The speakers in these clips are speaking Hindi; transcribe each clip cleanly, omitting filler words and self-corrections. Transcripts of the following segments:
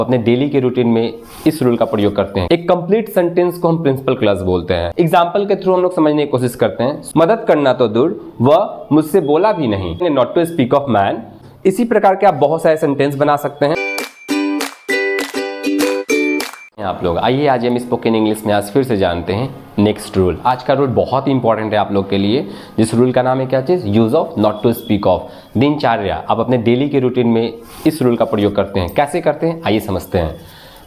अपने डेली के रूटीन में इस रूल का प्रयोग करते हैं। एक कंप्लीट सेंटेंस को हम प्रिंसिपल क्लॉज बोलते हैं। एग्जांपल के थ्रू हम लोग समझने की कोशिश करते हैं। मदद करना तो दूर, वह मुझसे बोला भी नहीं, not to speak of man. इसी प्रकार के आप बहुत सारे सेंटेंस बना सकते हैं। आप लोग आइए आज हम स्पोकन इंग्लिश में आज फिर से जानते हैं नेक्स्ट रूल। आज का रूल बहुत ही इंपॉर्टेंट है आप लोग के लिए। जिस रूल का नाम है क्या चीज़, use of not to speak of. दिनचर्या, आप अपने डेली के रूटीन में इस रूल का प्रयोग करते हैं। कैसे करते हैं आइए समझते हैं।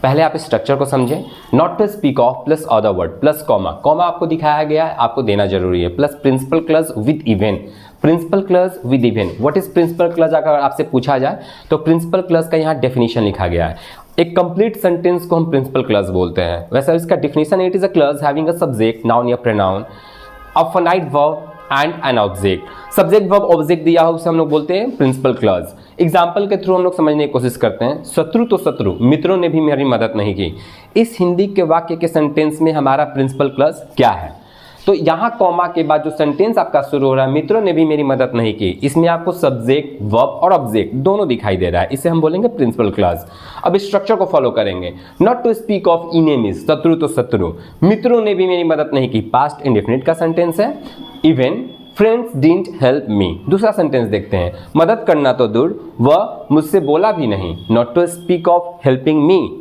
पहले आप स्ट्रक्चर को समझें। Not to speak of plus other word plus comma, comma आपको दिखाया गया है, आपको देना जरूरी है, plus principal clause with event. Principal clause with event, what is principal clause अगर आपसे पूछा जाए तो प्रिंसिपल क्लॉज का यहाँ डेफिनेशन लिखा गया है। एक कंप्लीट सेंटेंस को हम प्रिंसिपल क्लॉज बोलते हैं। वैसे इसका definition it is a clause having a subject, noun या pronoun, a finite verb and an object. Subject verb object दिया हो उसे हम लोग बोलते हैं प्रिंसिपल क्लॉज। एग्जाम्पल के थ्रू हम लोग समझने की कोशिश करते हैं। शत्रु तो शत्रु, मित्रों ने भी मेरी मदद नहीं की। इस हिंदी के वाक्य के सेंटेंस में हमारा प्रिंसिपल क्लॉज क्या है? तो यहाँ कॉमा के बाद जो सेंटेंस आपका शुरू हो रहा है, मित्रों ने भी मेरी मदद नहीं की, इसमें आपको सब्जेक्ट वर्ब और ऑब्जेक्ट दोनों दिखाई दे रहा है। इसे हम बोलेंगे प्रिंसिपल क्लॉज। अब इस स्ट्रक्चर को फॉलो करेंगे। Not to speak of enemies, शत्रु तो शत्रु, मित्रों ने भी मेरी मदद नहीं की, पास्ट इंडेफिनिट का सेंटेंस है। Even friends didn't help me. दूसरा सेंटेंस देखते हैं। मदद करना तो दूर, वह मुझसे बोला भी नहीं, not to speak of helping me,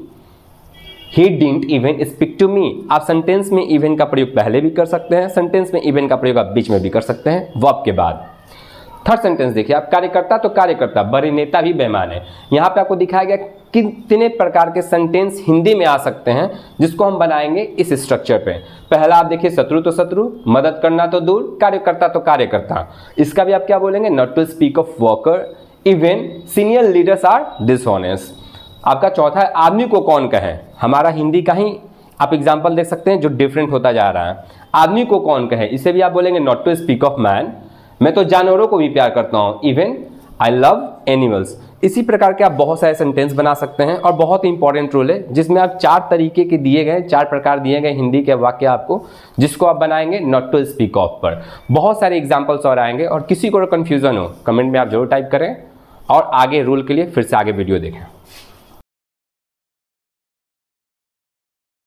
He didn't even speak to me। आप सेंटेंस में इवन का प्रयोग पहले भी कर सकते हैं, सेंटेंस में इवन का प्रयोग आप बीच में भी कर सकते हैं वर्ब के बाद। थर्ड सेंटेंस देखिए आप। कार्यकर्ता तो कार्यकर्ता, बड़े नेता भी बेईमान है। यहाँ पे आपको दिखाया गया कितने प्रकार के सेंटेंस हिंदी में आ सकते हैं जिसको हम बनाएंगे इस स्ट्रक्चर पे। पहला आप देखिए, शत्रु तो शत्रु, मदद करना तो दूर, कार्यकर्ता तो कार्यकर्ता। इसका भी आप क्या बोलेंगे, not to speak of worker, even senior leaders are dishonest. आपका चौथा है, आदमी को कौन कहे। हमारा हिंदी का ही आप एग्जाम्पल देख सकते हैं जो डिफरेंट होता जा रहा है। आदमी को कौन कहे, इसे भी आप बोलेंगे not to speak of man. मैं तो जानवरों को भी प्यार करता हूँ, इवन आई लव एनिमल्स। इसी प्रकार के आप बहुत सारे सेंटेंस बना सकते हैं। और बहुत इंपॉर्टेंट रूल है जिसमें आप 4 तरीके के दिए गए, 4 प्रकार दिए गए हिंदी के वाक्य आपको, जिसको आप बनाएंगे नॉट टू स्पीक ऑफ पर। बहुत सारे एग्जाम्पल्स और आएंगे और किसी को कन्फ्यूजन हो कमेंट में आप जरूर टाइप करें और आगे रूल के लिए फिर से आगे वीडियो देखें।